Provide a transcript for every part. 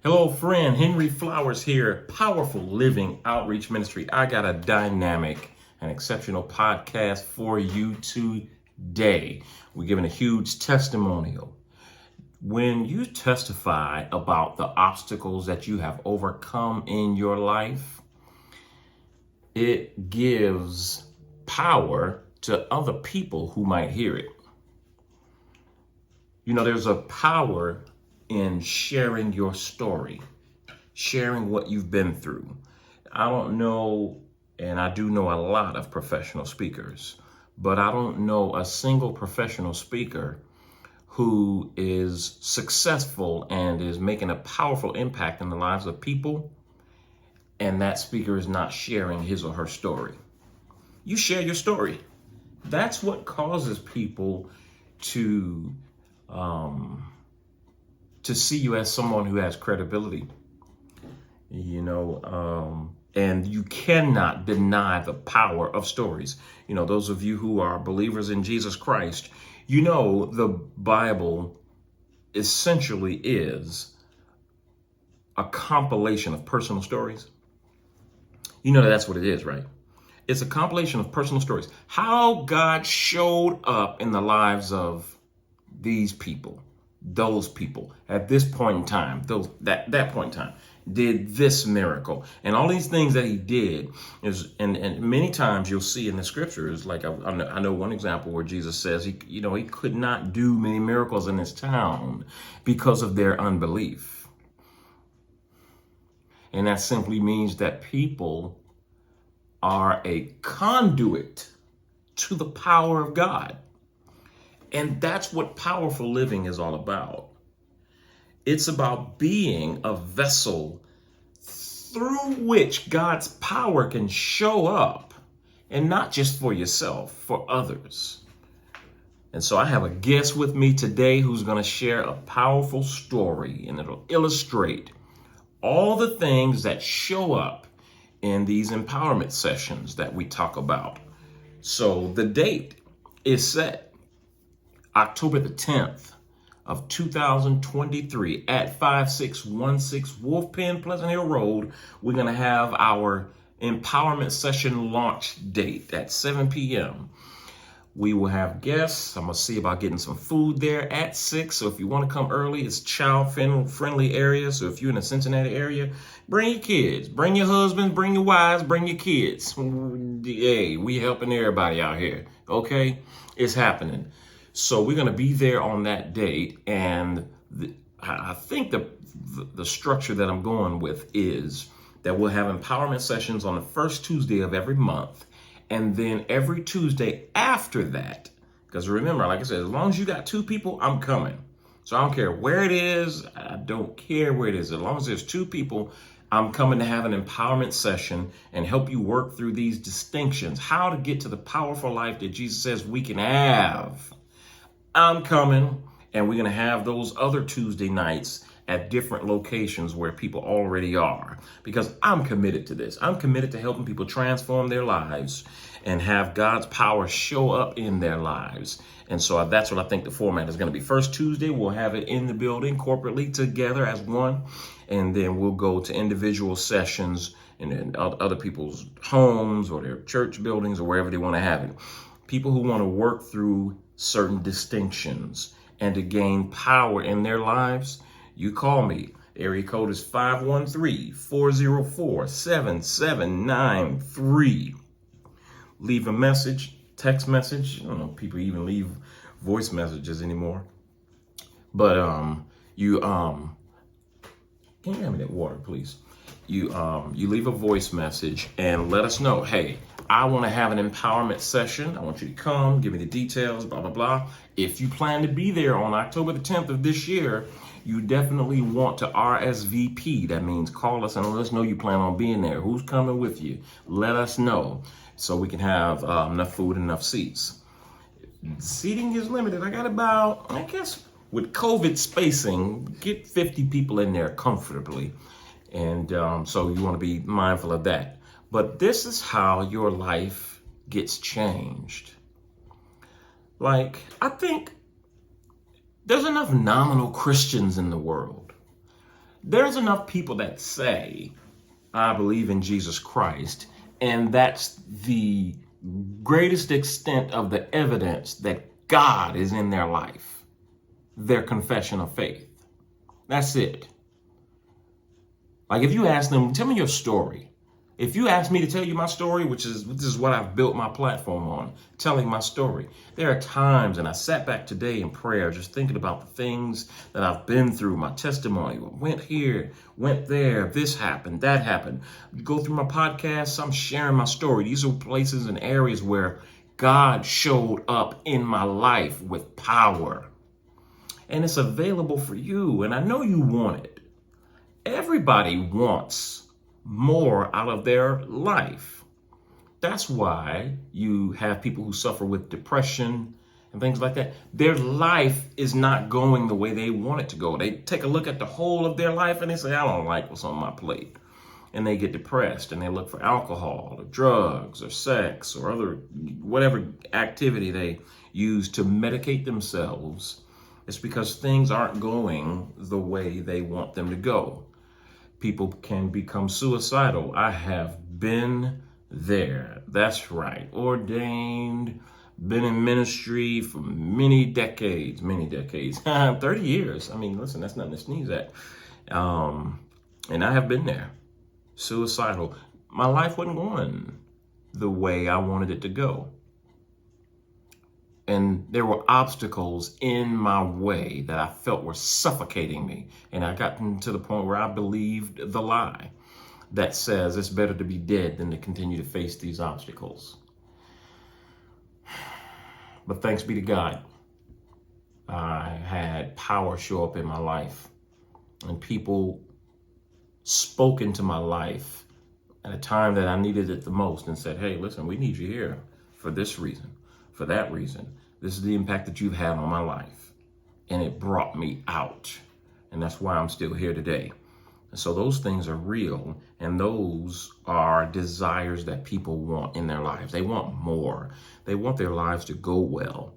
Hello, friend. Henry Flowers here. Powerful Living Outreach Ministry. I got a dynamic and exceptional podcast for you today. We're giving a huge testimonial. When you testify about the obstacles that you have overcome in your life, it gives power to other people who might hear it. You know, there's a power in sharing your story, sharing what you've been through. I don't know, and I do know a lot of professional speakers, but I don't know a single professional speaker who is successful and is making a powerful impact in the lives of people, and that speaker is not sharing his or her story. You share your story. That's what causes people to see you as someone who has credibility, and you cannot deny the power of stories. You know, those of you who are believers in Jesus Christ, you know, the Bible essentially is a compilation of personal stories. You know, that's what it is, right? It's a compilation of personal stories. How God showed up in the lives of these people, those people at this point in time, that point in time, did this miracle, and all these things that he did is, and many times you'll see in the scriptures, like I know one example where Jesus says he could not do many miracles in his town because of their unbelief. And that simply means that people are a conduit to the power of God. And that's what powerful living is all about. It's about being a vessel through which God's power can show up, and not just for yourself, for others. And so I have a guest with me today who's going to share a powerful story, and it'll illustrate all the things that show up in these empowerment sessions that we talk about. So the date is set. October the 10th of 2023 at 5616 Wolf Pen, Pleasant Hill Road. We're going to have our empowerment session launch date at 7 p.m. We will have guests. I'm going to see about getting some food there at 6. So if you want to come early, it's child-friendly area. So if you're in the Cincinnati area, bring your kids, bring your husbands, bring your wives, bring your kids. Hey, we helping everybody out here. Okay? It's happening. So we're going to be there on that date, and I think the structure that I'm going with is that we'll have empowerment sessions on the first Tuesday of every month, and then every Tuesday after that, because remember, like I said, as long as you got 2 people, I'm coming. So I don't care where it is. I don't care where it is. As long as there's 2 people, I'm coming to have an empowerment session and help you work through these distinctions, how to get to the powerful life that Jesus says we can have. I'm coming, and we're going to have those other Tuesday nights at different locations where people already are, because I'm committed to this. I'm committed to helping people transform their lives and have God's power show up in their lives. And so that's what I think the format is going to be. First Tuesday, we'll have it in the building corporately together as one, and then we'll go to individual sessions in other people's homes or their church buildings or wherever they want to have it. People who want to work through certain distinctions and to gain power in their lives, you call me. Area code is 513-404-7793. Leave a message, text message. I don't know if people even leave voice messages anymore. But can you hand me that water, please? You leave a voice message and let us know, hey, I want to have an empowerment session. I want you to come, give me the details, blah, blah, blah. If you plan to be there on October the 10th of this year, you definitely want to RSVP. That means call us and let us know you plan on being there. Who's coming with you? Let us know so we can have enough food and enough seats. Seating is limited. I got about, I guess, with COVID spacing, get 50 people in there comfortably. And so you want to be mindful of that. But this is how your life gets changed. Like, I think there's enough nominal Christians in the world. There's enough people that say, I believe in Jesus Christ, and that's the greatest extent of the evidence that God is in their life, their confession of faith. That's it. Like if you ask them, tell me your story. If you ask me to tell you my story, this is what I've built my platform on, telling my story. There are times, and I sat back today in prayer, just thinking about the things that I've been through, my testimony, went here, went there, this happened, that happened. You go through my podcasts, I'm sharing my story. These are places and areas where God showed up in my life with power. And it's available for you, and I know you want it. Everybody wants more out of their life. That's why you have people who suffer with depression and things like that. Their life is not going the way they want it to go. They take a look at the whole of their life and they say, I don't like what's on my plate. And they get depressed and they look for alcohol or drugs or sex or other whatever activity they use to medicate themselves. It's because things aren't going the way they want them to go. People can become suicidal. I have been there. That's right. Ordained, been in ministry for many decades, 30 years. I mean, listen, that's nothing to sneeze at. And I have been there. Suicidal. My life wasn't going the way I wanted it to go. And there were obstacles in my way that I felt were suffocating me. And I got to the point where I believed the lie that says it's better to be dead than to continue to face these obstacles. But thanks be to God, I had power show up in my life. And people spoke into my life at a time that I needed it the most and said, hey, listen, we need you here for this reason. For that reason, this is the impact that you've had on my life. And it brought me out. And that's why I'm still here today. And so those things are real. And those are desires that people want in their lives. They want more. They want their lives to go well.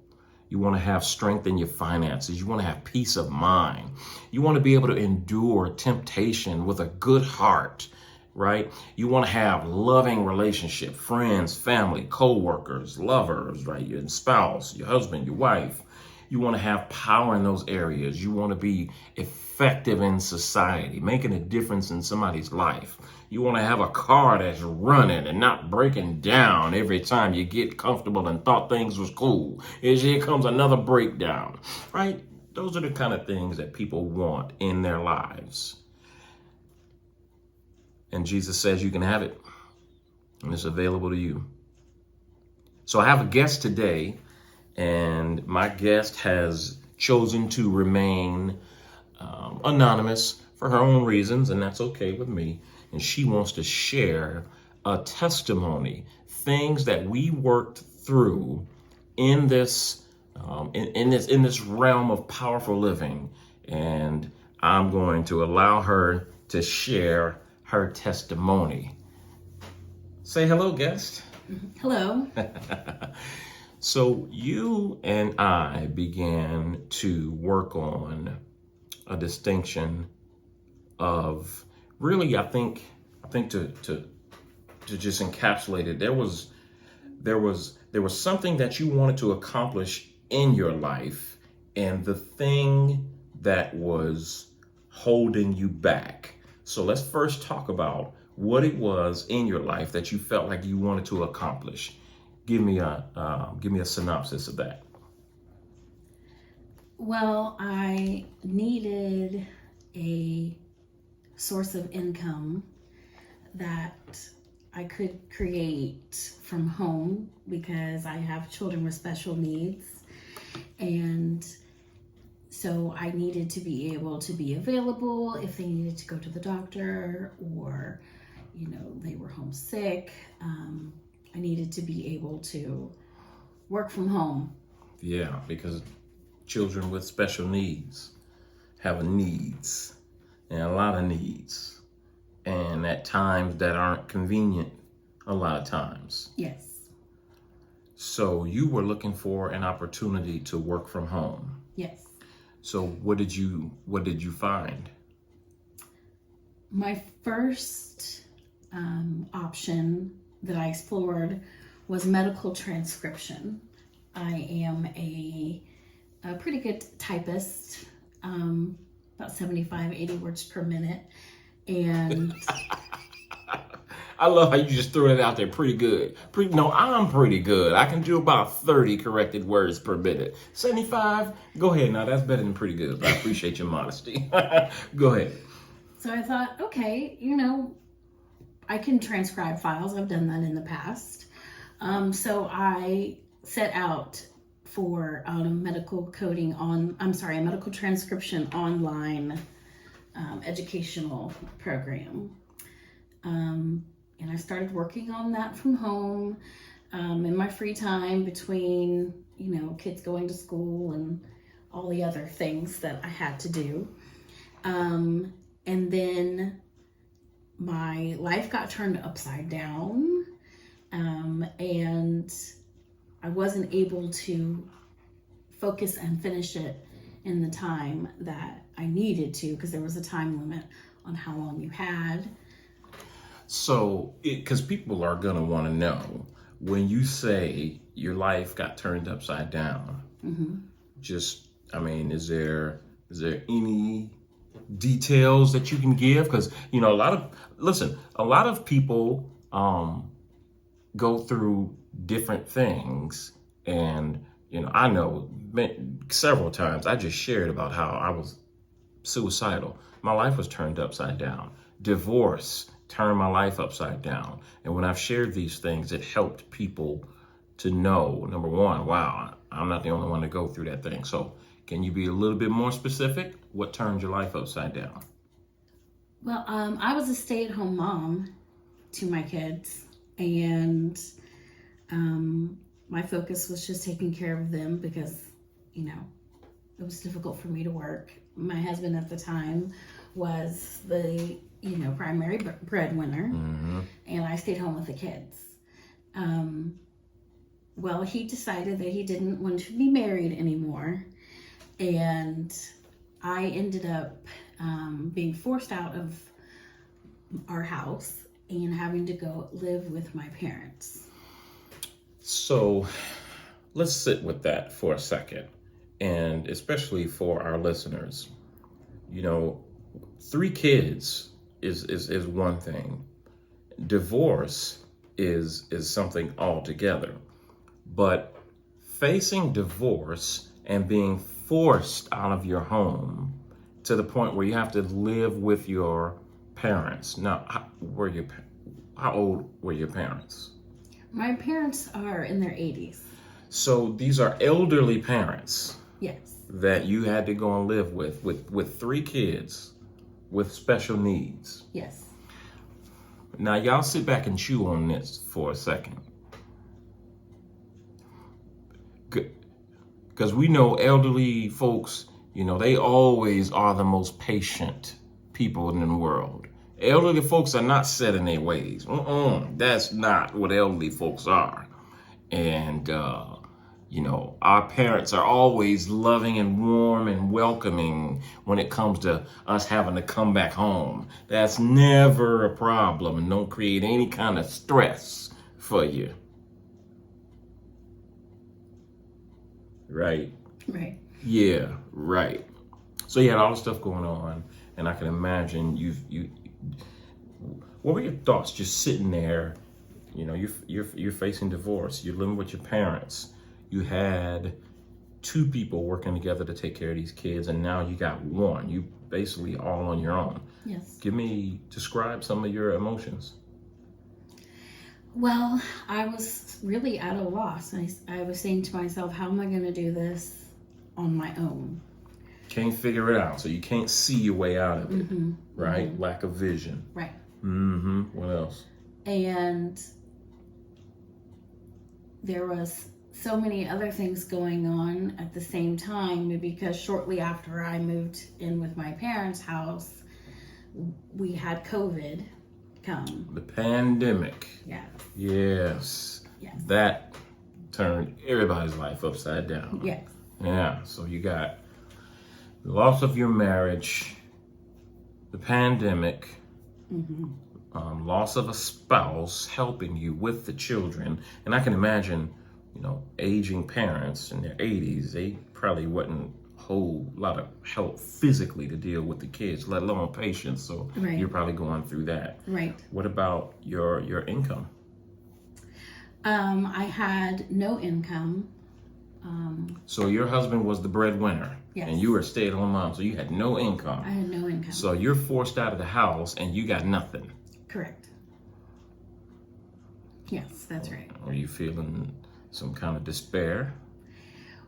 You want to have strength in your finances. You want to have peace of mind. You want to be able to endure temptation with a good heart. Right? You want to have loving relationship, friends, family, co-workers, lovers, right? Your spouse, your husband, your wife. You want to have power in those areas. You want to be effective in society, making a difference in somebody's life. You want to have a car that's running and not breaking down every time you get comfortable and thought things was cool. Here comes another breakdown, right? Those are the kind of things that people want in their lives. And Jesus says you can have it, and it's available to you. So I have a guest today, and my guest has chosen to remain anonymous for her own reasons, and that's okay with me. And she wants to share a testimony, things that we worked through in this in this realm of powerful living. And I'm going to allow her to share her testimony. Say hello, guest. Hello. So you and I began to work on a distinction of really, I think to just encapsulate it, there was something that you wanted to accomplish in your life, and the thing that was holding you back. So let's first talk about what it was in your life that you felt like you wanted to accomplish. Give me a synopsis of that. Well, I needed a source of income that I could create from home because I have children with special needs. And so I needed to be able to be available if they needed to go to the doctor or, they were homesick. I needed to be able to work from home. Yeah, because children with special needs have needs, and a lot of needs, and at times that aren't convenient a lot of times. Yes. So you were looking for an opportunity to work from home. Yes. So what did you find? My first option that I explored was medical transcription. I am a pretty good typist, about 75, 80 words per minute. And I love how you just threw it out there. Pretty good. No, I'm pretty good. I can do about 30 corrected words per minute. 75? Go ahead now. That's better than pretty good. I appreciate your modesty. Go ahead. so I thought, okay, I can transcribe files. I've done that in the past. So I set out for a medical transcription online educational program. And I started working on that from home in my free time between, kids going to school and all the other things that I had to do. And then my life got turned upside down, and I wasn't able to focus and finish it in the time that I needed to, because there was a time limit on how long you had. So, because people are going to want to know, when you say your life got turned upside down, is there any details that you can give? Because, a lot of people go through different things. And, I know several times I just shared about how I was suicidal. My life was turned upside down. Divorce turned my life upside down. And when I've shared these things, it helped people to know, number one, wow, I'm not the only one to go through that thing. So can you be a little bit more specific? What turned your life upside down? Well, I was a stay-at-home mom to my kids, and my focus was just taking care of them because, it was difficult for me to work. My husband at the time was the primary breadwinner, and I stayed home with the kids. Well, he decided that he didn't want to be married anymore, and I ended up being forced out of our house and having to go live with my parents. So let's sit with that for a second, and especially for our listeners. 3 kids is one thing. Divorce is something altogether. But facing divorce and being forced out of your home to the point where you have to live with your parents. Now, how old were your parents? My parents are in their 80s. So these are elderly parents. Yes. That you had to go and live with 3 kids with special needs. Yes. Now, y'all sit back and chew on this for a second. Because we know elderly folks, they always are the most patient people in the world. Elderly folks are not set in their ways. That's not what elderly folks are. And, our parents are always loving and warm and welcoming when it comes to us having to come back home. That's never a problem, and don't create any kind of stress for you. Right? Right. Yeah, right. So you had all this stuff going on, and I can imagine what were your thoughts just sitting there? You're facing divorce. You're living with your parents. You had 2 people working together to take care of these kids, and now you got 1. You basically all on your own. Yes. Describe some of your emotions. Well, I was really at a loss. I was saying to myself, how am I going to do this on my own? Can't figure it out, so you can't see your way out of it, right? Lack of vision. Right. What else? And there was so many other things going on at the same time, because shortly after I moved in with my parents' house, we had COVID come. The pandemic. Yes. Yes. Yes. That turned everybody's life upside down. Yes. Yeah. So you got the loss of your marriage, the pandemic, Loss of a spouse helping you with the children. And I can imagine, aging parents in their 80s, they probably wasn't a whole lot of help physically to deal with the kids, let alone patience. So Right. you're probably going through that. Right. What about your income? I had no income. So your husband was the breadwinner, Yes. and you were a stay-at-home mom, so you had no income. I had no income. So you're forced out of the house, and you got nothing. Correct. Yes, that's right. Are you feeling some kind of despair?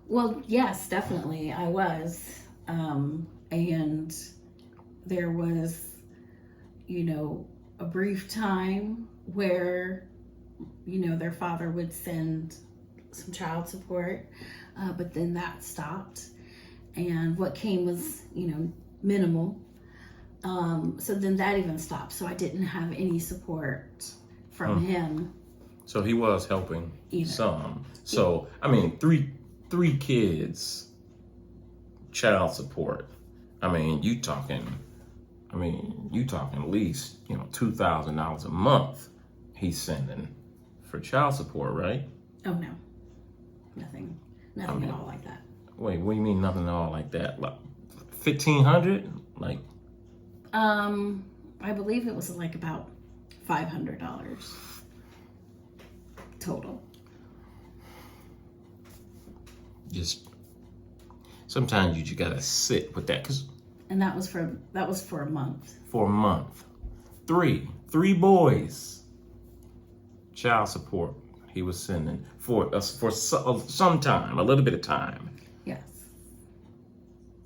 Well, yes, definitely, I was. And there was, a brief time where, their father would send some child support, but then that stopped. And what came was, minimal. So then that even stopped. So I didn't have any support from him. So he was helping Either. some. So, I mean, three kids, child support. You talking at least, $2,000 a month he's sending for child support, right? Oh, no. Nothing at all like that. Wait, what do you mean nothing at all like that? Like $1,500? Like, I believe it was like about $500 total. just sometimes you just gotta sit with that, And that was for a month. for a month, three boys, child support he was sending for us for some time, a little bit of time. Yes.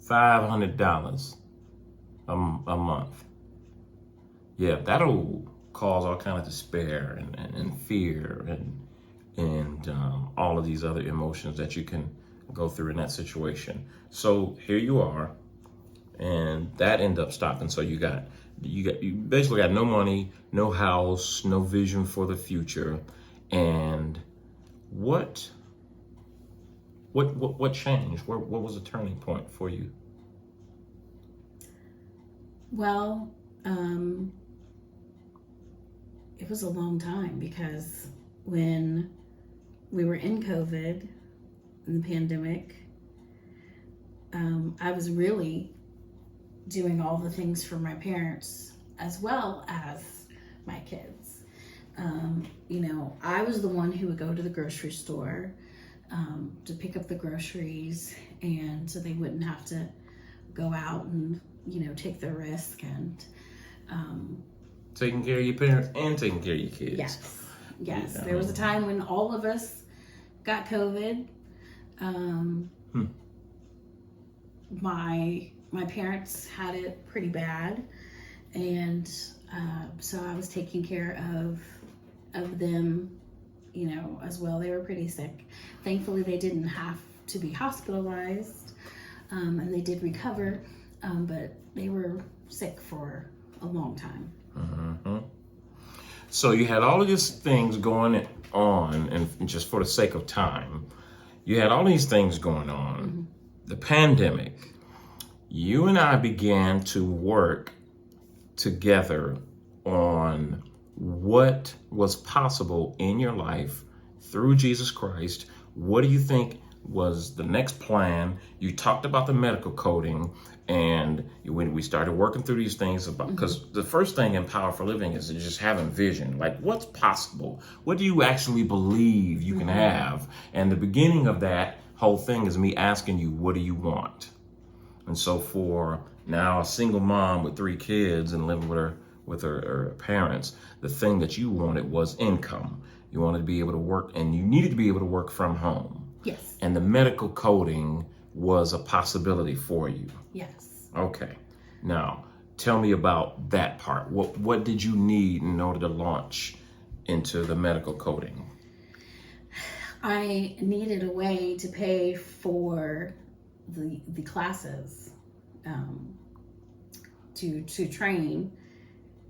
$500 a month. Yeah, that'll cause all kind of despair and fear and all of these other emotions that you can go through in that situation. So here you are, and that ended up stopping. So you basically got no money, no house, no vision for the future. And what changed? What was the turning point for you? Well, it was a long time, because when we were in COVID, in the pandemic, I was really doing all the things for my parents as well as my kids. I was the one who would go to the grocery store to pick up the groceries, and so they wouldn't have to go out and take the risk and Taking care of your parents and taking care of your kids. yes. Yeah. There was a time when all of us got COVID. My parents had it pretty bad, and so I was taking care of them, as well. They were pretty sick. Thankfully, they didn't have to be hospitalized, and they did recover, but they were sick for a long time. Mm-hmm. So you had all of these things going on, and just for the sake of time, you had all these things going on. Mm-hmm. The pandemic. You and I began to work together on what was possible in your life through Jesus Christ. What do you think was the next plan? You talked about the medical coding, and when we started working through these things, because the first thing in Power for Living is just having vision. Like, what's possible? What do you actually believe you can have? And the beginning of that whole thing is me asking you, what do you want? And so for now, a single mom with 3 kids and living with her parents, the thing that you wanted was income. You wanted to be able to work, and you needed to be able to work from home. Yes. And the medical coding was a possibility for you. Yes. Okay. Now, tell me about that part. What did you need in order to launch into the medical coding? I needed a way to pay for the classes, to train,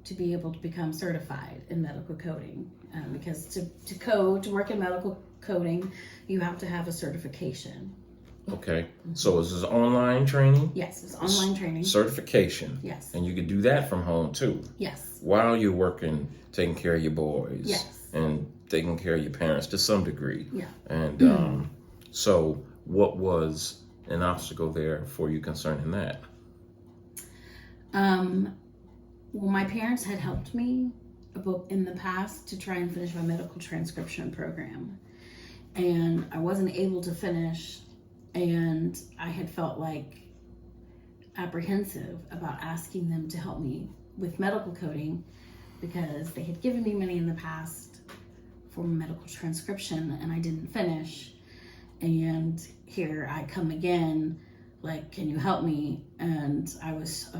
to be able to become certified in medical coding, because to work in medical coding, you have to have a certification. Okay. So is this online training? Yes, it's online training. Certification. Yes. And you could do that from home too. Yes. While you're working, taking care of your boys. Yes. And taking care of your parents to some degree. Yeah. And so what was an obstacle there for you concerning that? Well, my parents had helped me in the past to try and finish my medical transcription program. And I wasn't able to finish, and I had felt like apprehensive about asking them to help me with medical coding because they had given me money in the past for medical transcription and I didn't finish. And here I come again, like, can you help me? And I was,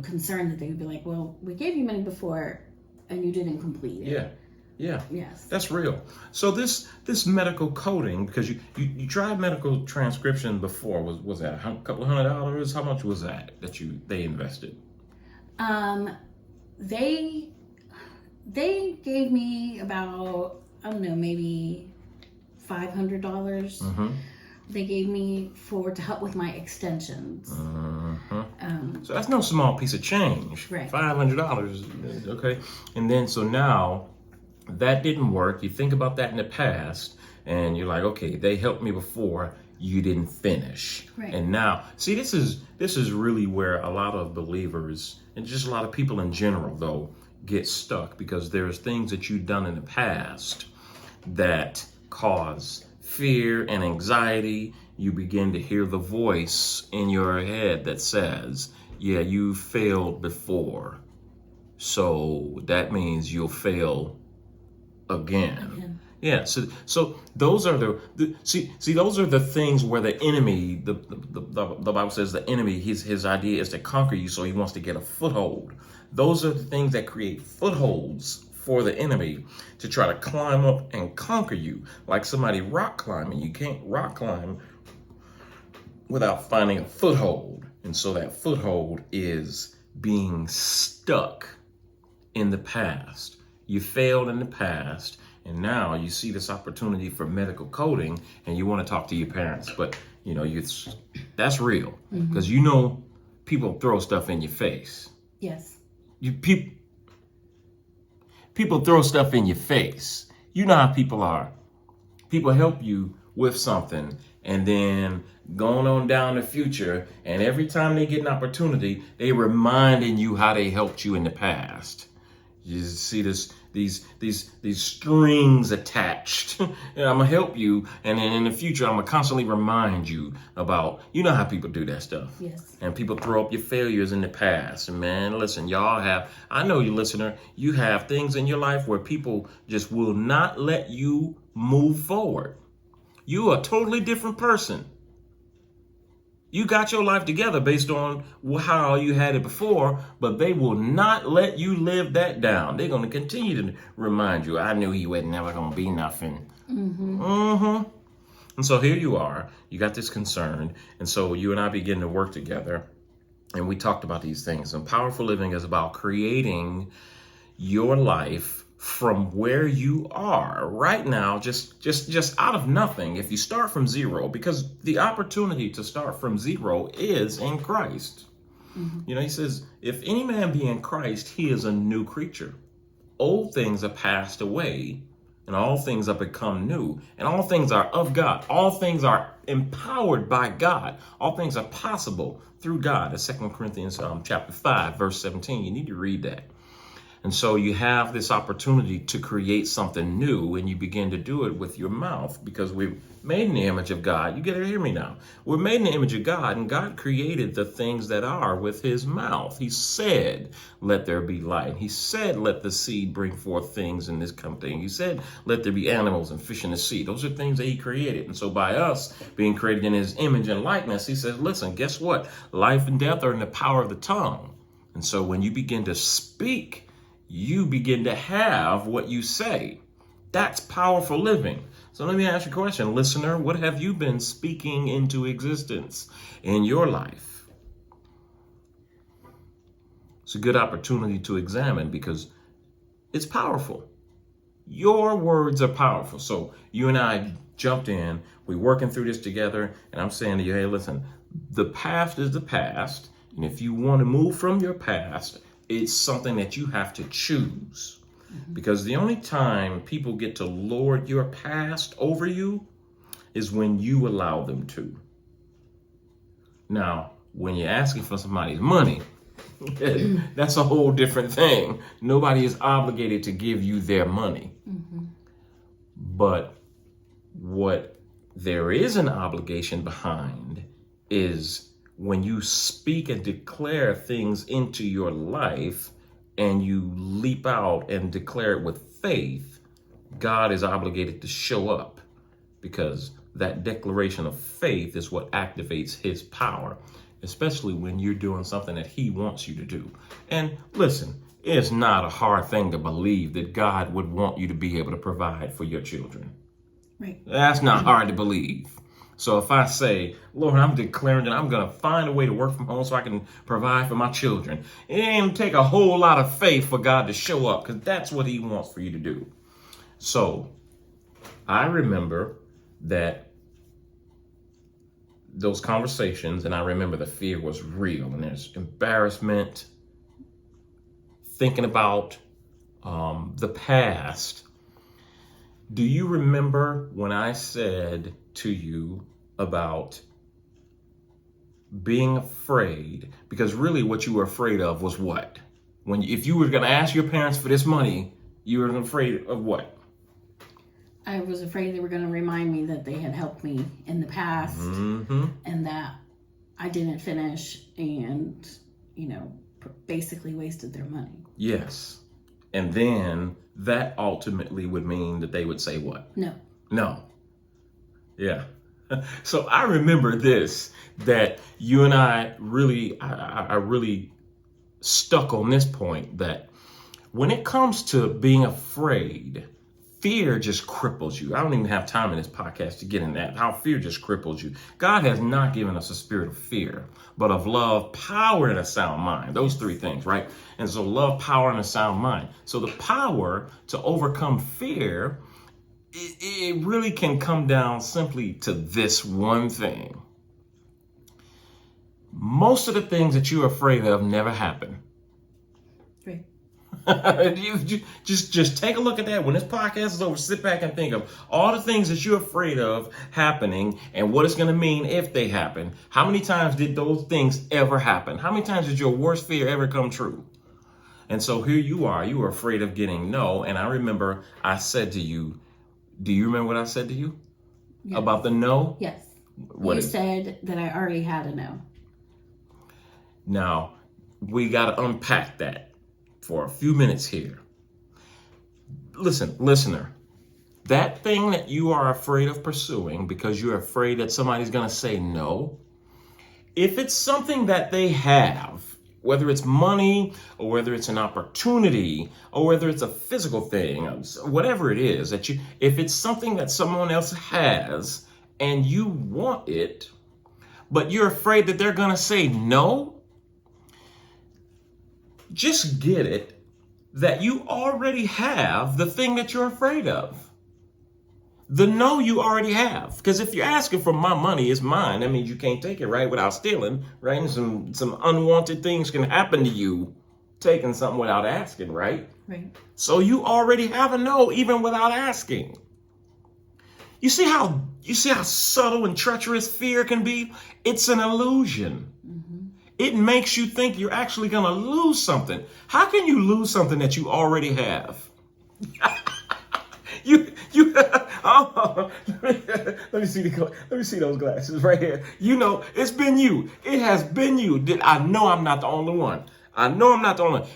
concerned that they would be like, well, we gave you money before and you didn't complete it. Yeah. Yeah. Yes. That's real. So this medical coding, because you tried medical transcription before, was that a couple of $100? How much was that they invested? They gave me about, I don't know, maybe $500. Mm-hmm. They gave me to help with my extensions. Mm-hmm. So that's no small piece of change. Right. $500. Okay. And then so now that didn't work. You think about that in the past and you're like, okay, they helped me before, you didn't finish. Right. And now, see, this is really where a lot of believers and just a lot of people in general though get stuck, because there's things that you've done in the past that cause fear and anxiety. You begin to hear the voice in your head that says, yeah, you failed before, so that means you'll fail again. Yeah, so those are those are the things where the enemy, the Bible says the enemy, his idea is to conquer you, so he wants to get a foothold. Those are the things that create footholds for the enemy to try to climb up and conquer you. Like somebody rock climbing. You can't rock climb without finding a foothold. And so that foothold is being stuck in the past. You failed in the past, and now you see this opportunity for medical coding, and you want to talk to your parents. But that's real, because people throw stuff in your face. Yes. People throw stuff in your face. You know how people are. People help you with something, and then going on down the future, and every time they get an opportunity, they reminding you how they helped you in the past. You see these strings attached. I'm gonna help you, and then in the future, I'm gonna constantly remind you about. You know how people do that stuff. Yes. And people throw up your failures in the past. And man, listen, y'all have. I know you, listener. You have things in your life where people just will not let you move forward. You are a totally different person. You got your life together based on how you had it before, but they will not let you live that down. They're going to continue to remind you, I knew he was never going to be nothing. And so here you are. You got this concern. And so you and I begin to work together. And we talked about these things. And powerful living is about creating your life from where you are right now, just out of nothing. If you start from zero, because the opportunity to start from zero is in Christ. He says, if any man be in Christ, he is a new creature. Old things are passed away and all things are become new, and all things are of God. All things are empowered by God. All things are possible through God. That's 2 Corinthians chapter 5, verse 17. You need to read that. And so you have this opportunity to create something new, and you begin to do it with your mouth, because we're made in the image of God. You got to hear me now. We're made in the image of God, and God created the things that are with his mouth. He said, let there be light. He said, let the seed bring forth things in this company. He said, let there be animals and fish in the sea. Those are things that he created. And so by us being created in his image and likeness, he says, listen, guess what? Life and death are in the power of the tongue. And so when you begin to speak, you begin to have what you say. That's powerful living. So let me ask you a question, listener. What have you been speaking into existence in your life? It's a good opportunity to examine, because it's powerful. Your words are powerful. So you and I jumped in, we're working through this together, and I'm saying to you, hey, listen, the past is the past. And if you want to move from your past, it's something that you have to choose. Because the only time people get to lord your past over you is when you allow them to. Now, when you're asking for somebody's money, that's a whole different thing. Nobody is obligated to give you their money. But what there is an obligation behind is when you speak and declare things into your life and you leap out and declare it with faith, God is obligated to show up, because that declaration of faith is what activates his power, especially when you're doing something that he wants you to do. And listen, it's not a hard thing to believe that God would want you to be able to provide for your children. Right. That's not hard to believe. So if I say, Lord, I'm declaring that I'm going to find a way to work from home so I can provide for my children, it ain't take a whole lot of faith for God to show up, because that's what he wants for you to do. So I remember that those conversations, and I remember the fear was real, and there's embarrassment, thinking about the past. Do you remember when I said to you about being afraid? Because really what you were afraid of was what? If you were going to ask your parents for this money, you were afraid of what? I was afraid they were going to remind me that they had helped me in the past, and that I didn't finish and, basically wasted their money. Yes. And then that ultimately would mean that they would say what? No. No. Yeah. So I remember this, that you and I really stuck on this point, that when it comes to being afraid, fear just cripples you. I don't even have time in this podcast to get in that, how fear just cripples you. God has not given us a spirit of fear, but of love, power, and a sound mind. Those three things, right? And so love, power, and a sound mind. So the power to overcome fear, it really can come down simply to this one thing. Most of the things that you're afraid of never happen. Right. You just take a look at that. When this podcast is over, sit back and think of all the things that you're afraid of happening and what it's going to mean if they happen. How many times did those things ever happen? How many times did your worst fear ever come true? And so here you were afraid of getting no. And I remember I said to you, do you remember what I said to you? Yes. About the no? Yes. What you said that I already had a no. Now, we got to unpack that for a few minutes here. Listen, listener, that thing that you are afraid of pursuing because you're afraid that somebody's going to say no, if it's something that they have, whether it's money or whether it's an opportunity or whether it's a physical thing, whatever it is that if it's something that someone else has and you want it, but you're afraid that they're going to say no, just get it that you already have the thing that you're afraid of. The no you already have. Because if you're asking for my money, it's mine. That means you can't take it, right, without stealing, right? And some unwanted things can happen to you taking something without asking, right? Right. So you already have a no even without asking. You see how subtle and treacherous fear can be? It's an illusion. It makes you think you're actually going to lose something. How can you lose something that you already have? Let me see those glasses right here. It's been you. It has been you. I know I'm not the only one.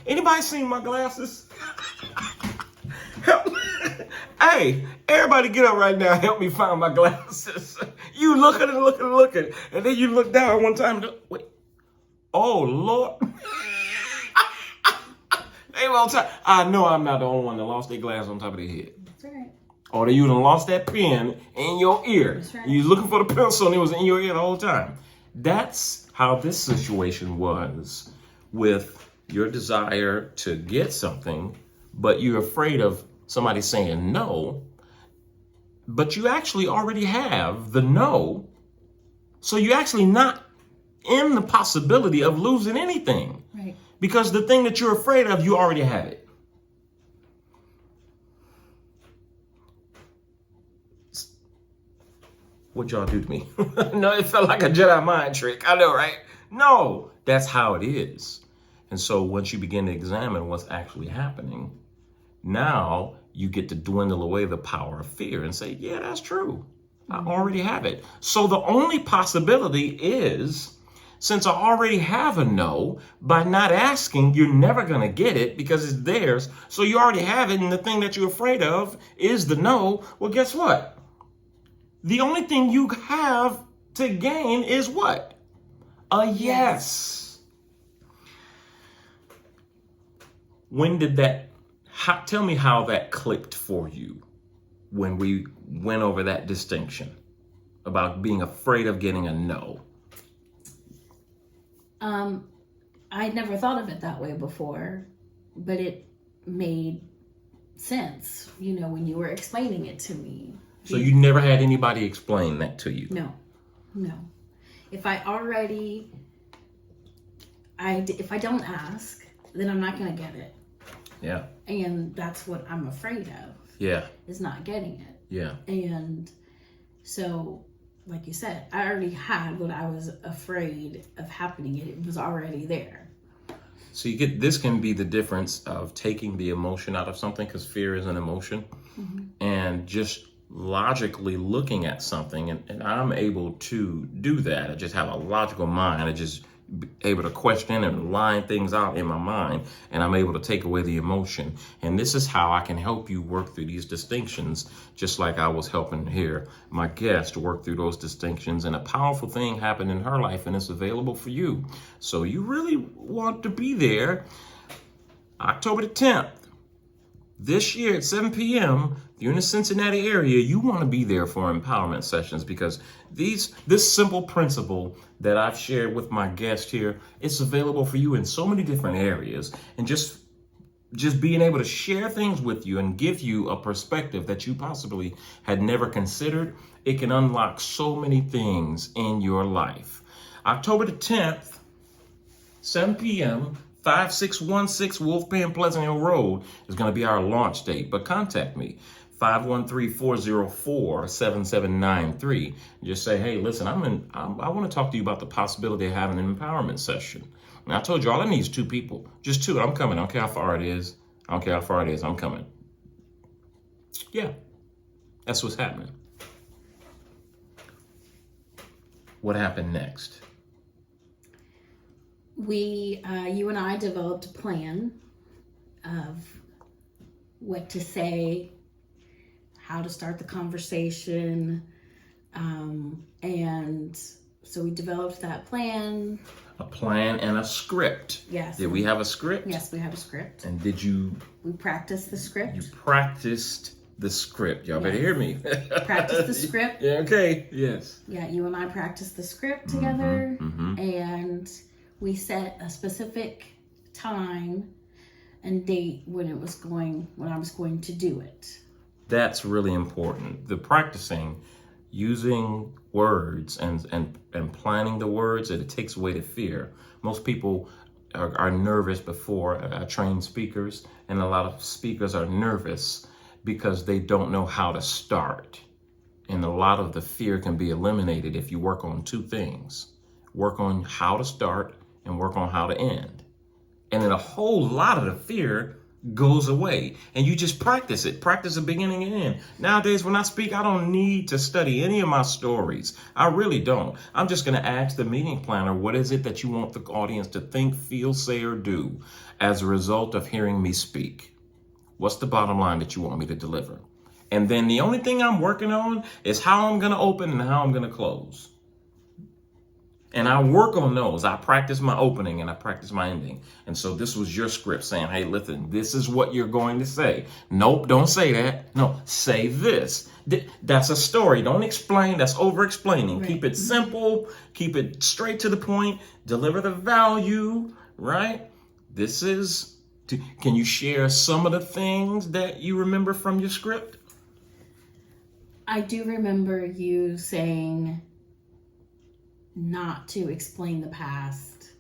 Anybody seen my glasses? Help me. Hey, everybody get up right now. Help me find my glasses. You looking, and then you look down one time. Wait. Oh, Lord. I know I'm not the only one that lost their glass on top of their head. That's right. Or that you done lost that pen in your ear. That's right. You was looking for the pencil and it was in your ear the whole time. That's how this situation was with your desire to get something, but you're afraid of somebody saying no, but you actually already have the no. So you're actually not in the possibility of losing anything. Right. Because the thing that you're afraid of, you already have it. What'd y'all do to me? No, it felt like a Jedi mind trick. I know, right? No, that's how it is. And so once you begin to examine what's actually happening, now you get to dwindle away the power of fear and say, yeah, that's true. I already have it. So the only possibility is, since I already have a no, by not asking, you're never going to get it because it's theirs. So you already have it, and the thing that you're afraid of is the no. Well, guess what? The only thing you have to gain is what? A yes. When did that, tell me how that clicked for you when we went over that distinction about being afraid of getting a no. I'd never thought of it that way before, but it made sense, when you were explaining it to me. So you never had anybody explain that to you? No. If I don't ask, then I'm not going to get it. Yeah. And that's what I'm afraid of. Yeah. Is not getting it. Yeah. And so, like you said, I already had what I was afraid of happening. It was already there. So this can be the difference of taking the emotion out of something, because fear is an emotion, and just logically looking at something, and I'm able to do that. I just have a logical mind. I just able to question and line things out in my mind, and I'm able to take away the emotion. And this is how I can help you work through these distinctions, just like I was helping here my guest work through those distinctions. And a powerful thing happened in her life, and it's available for you. So you really want to be there October the 10th. This year at 7 p.m., if you're in the Cincinnati area, you want to be there for empowerment sessions, because this simple principle that I've shared with my guest here, it's available for you in so many different areas. And just being able to share things with you and give you a perspective that you possibly had never considered, it can unlock so many things in your life. October the 10th, 7 p.m., 5616 Wolf Pen Pleasant Hill Road is going to be our launch date. But contact me, 513-404-7793. Just say, hey, listen, I want to talk to you about the possibility of having an empowerment session. And I told you all I need is 2 people. Just 2. I'm coming. I don't care how far it is. I'm coming. Yeah, that's what's happening. What happened next? You and I developed a plan of what to say, how to start the conversation, and so we developed that plan. A plan and a script. Yes. Did we have a script? Yes, we have a script. And we practiced the script. You practiced the script. Y'all better hear me. Practiced the script. Yeah, okay. Yes. Yeah, you and I practiced the script together, and we set a specific time and date when I was going to do it. That's really important. The practicing, using words and planning the words, it takes away the fear. Most people are nervous before trained speakers, and a lot of speakers are nervous because they don't know how to start. And a lot of the fear can be eliminated if you work on 2 things. Work on how to start and work on how to end. And then a whole lot of the fear goes away, and you just practice it. Practice the beginning and end. Nowadays, when I speak, I don't need to study any of my stories. I really don't. I'm just going to ask the meeting planner, what is it that you want the audience to think, feel, say, or do as a result of hearing me speak? What's the bottom line that you want me to deliver? And then the only thing I'm working on is how I'm going to open and how I'm going to close. And I work on those. I practice my opening and I practice my ending. And so this was your script saying, hey, listen, this is what you're going to say. Nope, don't say that. No, say this. That's a story. Don't explain. That's over-explaining. Right. Keep it simple. Keep it straight to the point. Deliver the value, right? This is Can you share some of the things that you remember from your script? I do remember you saying not to explain the past,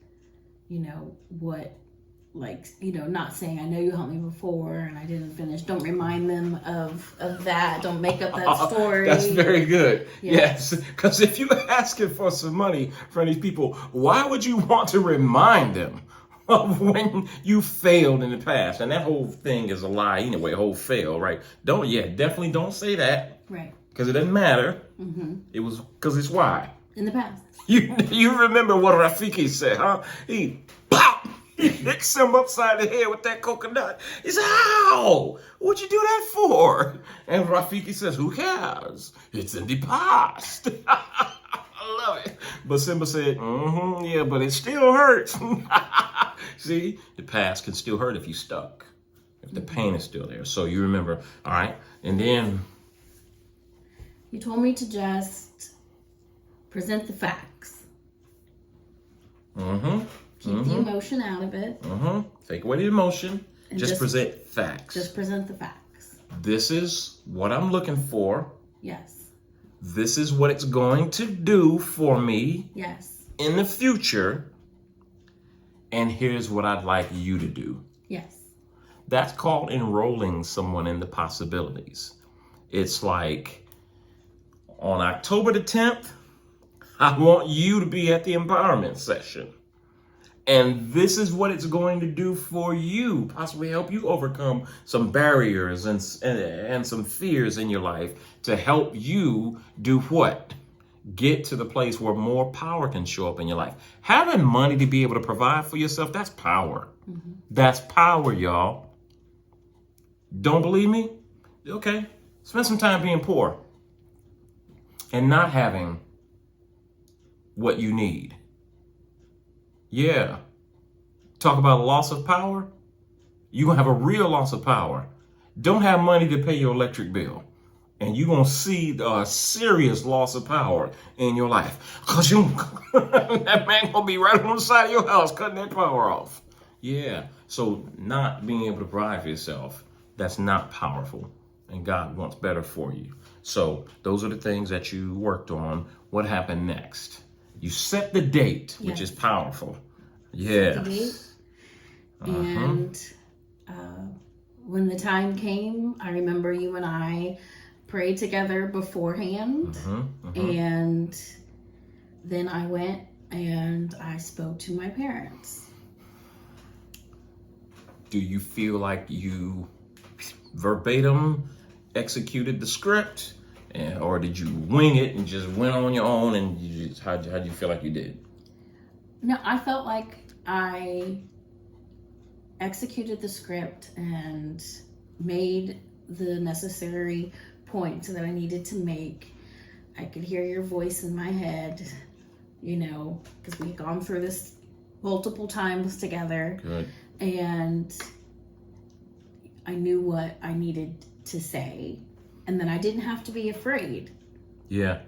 not saying, I know you helped me before and I didn't finish. Don't remind them of that. Don't make up that story. That's very good. Yes. Because if you're asking for some money from these people, why would you want to remind them of when you failed in the past? And that whole thing is a lie anyway, whole fail, right? Definitely don't say that. Right. Because it doesn't matter. Mm-hmm. It was because it's why. In the past. You remember what Rafiki said, huh? He hits him upside the head with that coconut. He said, ow, what'd you do that for? And Rafiki says, who cares? It's in the past. I love it. But Simba said, yeah, but it still hurts. See, the past can still hurt if you're stuck, if the pain is still there. So you remember, all right, and then you told me to just present the facts. Keep the emotion out of it. Take away the emotion. And just present facts. Just present the facts. This is what I'm looking for. Yes. This is what it's going to do for me. Yes. In the future. And here's what I'd like you to do. Yes. That's called enrolling someone in the possibilities. It's like, on October the 10th, I want you to be at the empowerment session. And this is what it's going to do for you, possibly help you overcome some barriers and some fears in your life to help you do what? Get to the place where more power can show up in your life. Having money to be able to provide for yourself, that's power. That's power, y'all. Don't believe me? Okay. Spend some time being poor and not having what you need. Yeah. Talk about loss of power. You're going to have a real loss of power. Don't have money to pay your electric bill. And you're going to see a serious loss of power in your life. Because that man going to be right on the side of your house cutting that power off. Yeah. So not being able to provide for yourself, that's not powerful. And God wants better for you. So those are the things that you worked on. What happened next? You set the date, which is powerful. Yes. Set the date. And when the time came, I remember you and I prayed together beforehand. And then I went and I spoke to my parents. Do you feel like you verbatim executed the script? Or did you wing it and just went on your own, and how'd you feel like you did? No, I felt like I executed the script and made the necessary points that I needed to make. I could hear your voice in my head, because we've gone through this multiple times together. Good. And I knew what I needed to say. And then I didn't have to be afraid. Yeah.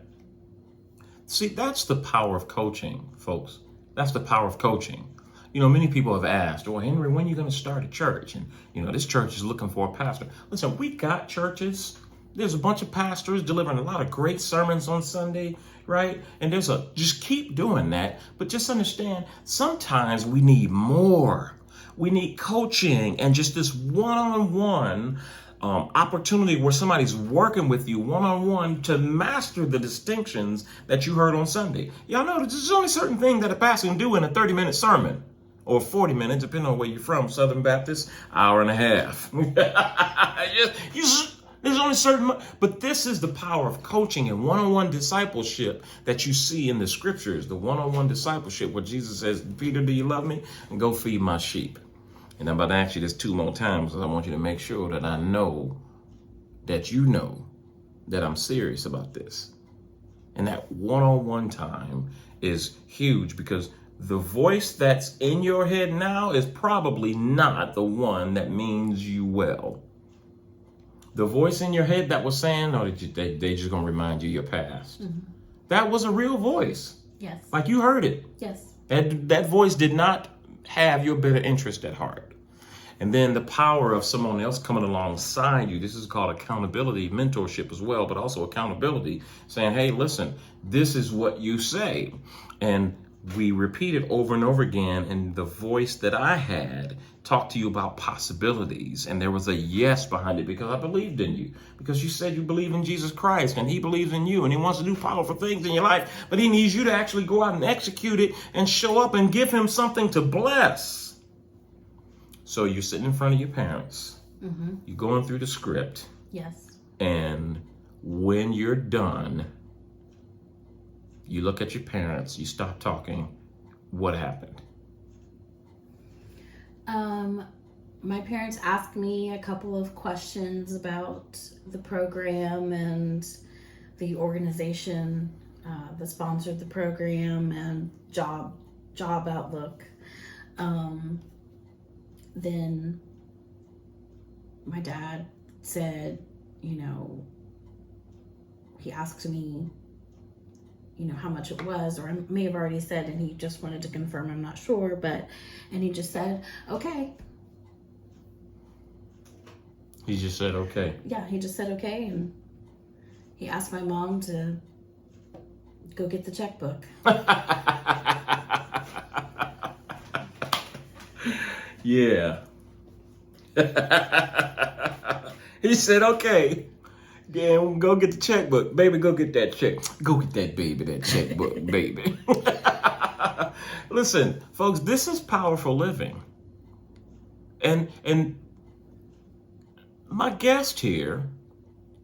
See, that's the power of coaching, folks. That's the power of coaching. Many people have asked, well, Henry, when are you going to start a church? And, this church is looking for a pastor. Listen, we got churches. There's a bunch of pastors delivering a lot of great sermons on Sunday, right? And just keep doing that. But just understand, sometimes we need more. We need coaching and just this one-on-one opportunity where somebody's working with you one-on-one to master the distinctions that you heard on Sunday. Y'all know there's only certain things that a pastor can do in a 30-minute sermon, or 40 minutes, depending on where you're from. Southern Baptist, hour and a half. There's only certain, but this is the power of coaching and one-on-one discipleship that you see in the scriptures, the one-on-one discipleship where Jesus says, Peter, do you love me? And go feed my sheep. And I'm about to ask you this 2 more times because I want you to make sure that I know that you know that I'm serious about this. And that one-on-one time is huge, because the voice that's in your head now is probably not the one that means you well. The voice in your head that was saying, oh, they just going to remind you your past. That was a real voice. Yes. Like you heard it. Yes. That voice did not have your better interest at heart. And then the power of someone else coming alongside you. This is called accountability, mentorship as well, but also accountability, saying, hey, listen, this is what you say. And we repeat it over and over again. And the voice that I had talked to you about possibilities. And there was a yes behind it because I believed in you. Because you said you believe in Jesus Christ and he believes in you and he wants to do powerful things in your life. But he needs you to actually go out and execute it and show up and give him something to bless. So you're sitting in front of your parents. Mm-hmm. You're going through the script. Yes. And when you're done, you look at your parents, you stop talking. What happened? My parents asked me a couple of questions about the program and the organization that sponsored the program and job outlook. Then my dad said, he asked me, how much it was, or I may have already said, and he just wanted to confirm, I'm not sure, and he just said, okay. He just said, okay. Yeah, he just said, okay, and he asked my mom to go get the checkbook. Yeah. He said, okay. Yeah, go get the checkbook. Baby, go get that check. Go get that baby, that checkbook, baby. Listen, folks, this is powerful living. And my guest here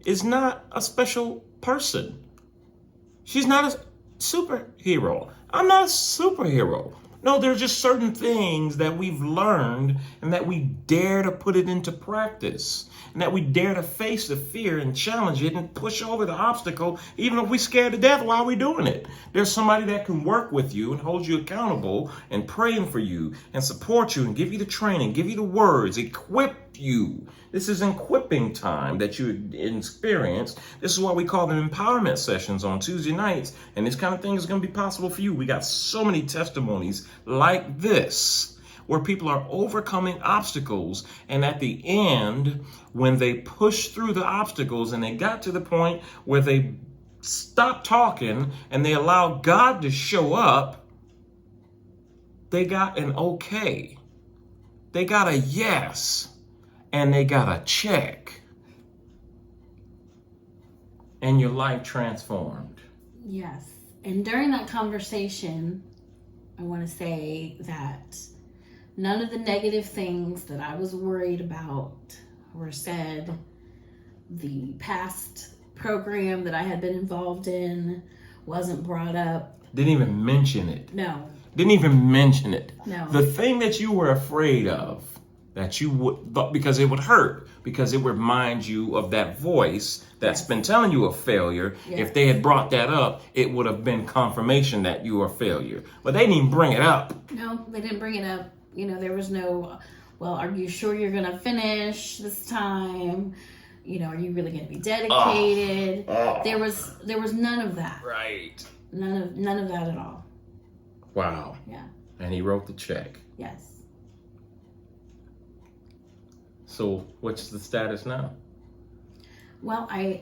is not a special person. She's not a superhero. I'm not a superhero. No, there's just certain things that we've learned and that we dare to put it into practice. And that we dare to face the fear and challenge it and push over the obstacle, even if we're scared to death while we're doing it. There's somebody that can work with you and hold you accountable and praying for you and support you and give you the training, give you the words, equip you. This is equipping time that you experience. This is why we call them empowerment sessions on Tuesday nights. And this kind of thing is going to be possible for you. We got so many testimonies like this, where people are overcoming obstacles. And at the end, when they push through the obstacles and they got to the point where they stopped talking and they allowed God to show up, they got an okay. They got a yes. And they got a check. And your life transformed. Yes. And during that conversation, I want to say that none of the negative things that I was worried about were said. The past program that I had been involved in wasn't brought up. Didn't even mention it. No. Didn't even mention it. No. The thing that you were afraid of, that you would, because it would hurt, because it would remind you of that voice that's been telling you a failure. Yes. If they had brought that up, it would have been confirmation that you are a failure. But they didn't even bring it up. No, they didn't bring it up. There was no, well, are you sure you're going to finish this time? Are you really going to be dedicated? There was none of that. Right. None of that at all. Wow. Yeah. And he wrote the check. Yes. So what's the status now? Well, I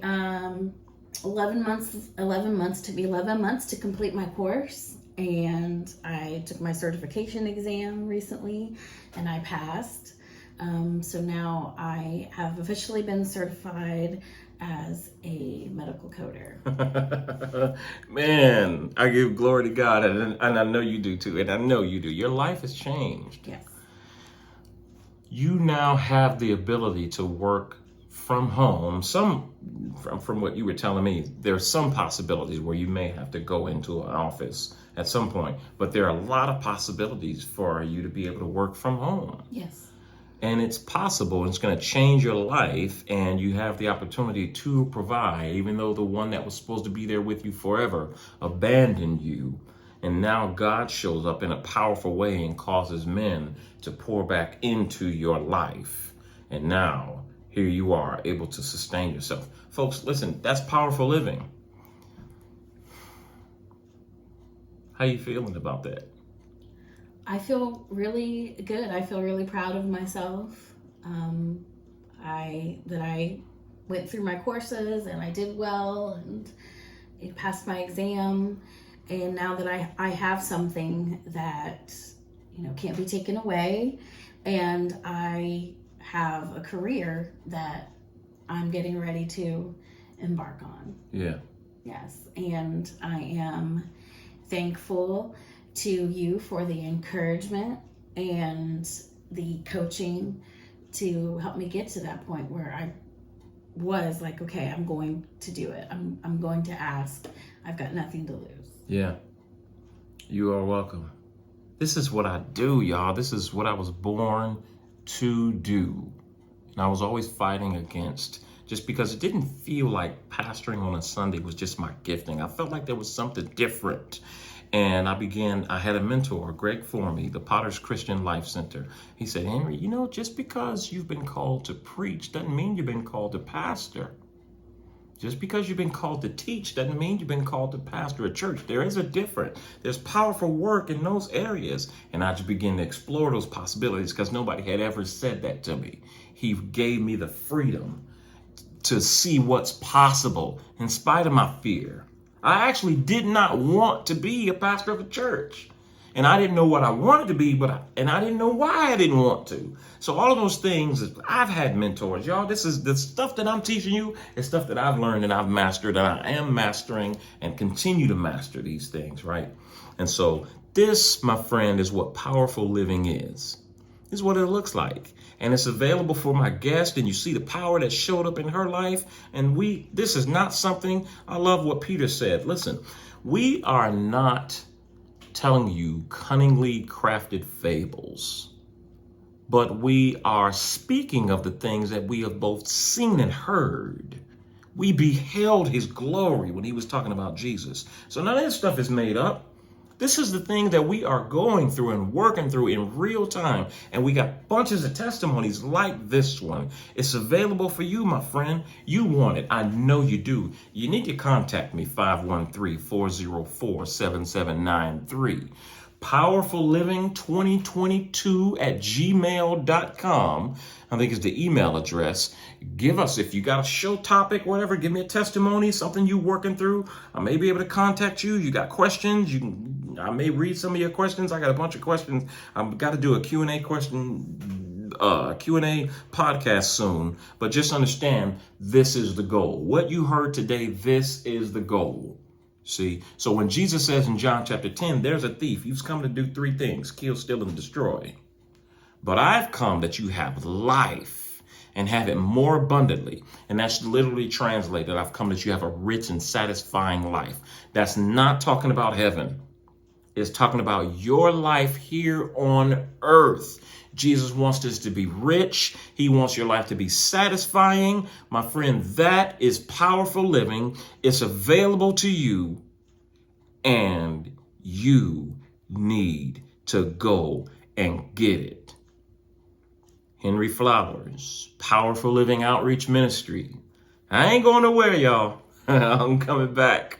11 months to complete my course, and I took my certification exam recently and I passed. So now I have officially been certified as a medical coder. Man, I give glory to God, and I know you do too, and I know you do. Your life has changed. Yes. You now have the ability to work from home. From what you were telling me, there's some possibilities where you may have to go into an office at some point, but there are a lot of possibilities for you to be able to work from home. Yes. And it's possible, it's going to change your life, and you have the opportunity to provide, even though the one that was supposed to be there with you forever abandoned you. And now God shows up in a powerful way and causes men to pour back into your life. And now, here you are, able to sustain yourself. Folks, listen, that's powerful living. How you feeling about that? I feel really good. I feel really proud of myself. I went through my courses and I did well and I passed my exam. And now that I have something that, can't be taken away, and I have a career that I'm getting ready to embark on. Yeah. Yes. And I am thankful to you for the encouragement and the coaching to help me get to that point where I was like, okay, I'm going to do it. I'm going to ask. I've got nothing to lose. Yeah. You are welcome. This is what I do, y'all. This is what I was born to do. And I was always fighting against, just because it didn't feel like pastoring on a Sunday was just my gifting. I felt like there was something different. And I had a mentor, Greg Formey, the Potter's Christian Life Center. He said, Henry, just because you've been called to preach doesn't mean you've been called to pastor. Just because you've been called to teach doesn't mean you've been called to pastor a church. There is a difference. There's powerful work in those areas. And I just began to explore those possibilities because nobody had ever said that to me. He gave me the freedom to see what's possible in spite of my fear. I actually did not want to be a pastor of a church. And I didn't know what I wanted to be, and I didn't know why I didn't want to. So all of those things, I've had mentors. Y'all, this is the stuff that I'm teaching you is stuff that I've learned and I've mastered and I am mastering and continue to master these things, right? And so this, my friend, is what powerful living is. This is what it looks like. And it's available for my guest, and you see the power that showed up in her life. And this is not something, I love what Peter said. Listen, we are not telling you cunningly crafted fables, but we are speaking of the things that we have both seen and heard. We beheld his glory when he was talking about Jesus. So none of this stuff is made up. This is the thing that we are going through and working through in real time. And we got bunches of testimonies like this one. It's available for you, my friend. You want it. I know you do. You need to contact me, 513-404-7793. Powerful Living 2022 at gmail.com. I think is the email address. Give us, if you got a show topic, whatever, give me a testimony, something you working through. I may be able to contact you. You got questions, I may read some of your questions. I got a bunch of questions. I've got to do a Q&A podcast soon. But just understand, this is the goal. What you heard today, this is the goal. See, so when Jesus says in John chapter 10, there's a thief. He's come to do three things: kill, steal, and destroy. But I've come that you have life and have it more abundantly. And that's literally translated, I've come that you have a rich and satisfying life. That's not talking about heaven. It's talking about your life here on earth. Jesus wants this to be rich. He wants your life to be satisfying. My friend, that is powerful living. It's available to you, and you need to go and get it. Henry Flowers, Powerful Living Outreach Ministry. I ain't going nowhere, y'all. I'm coming back.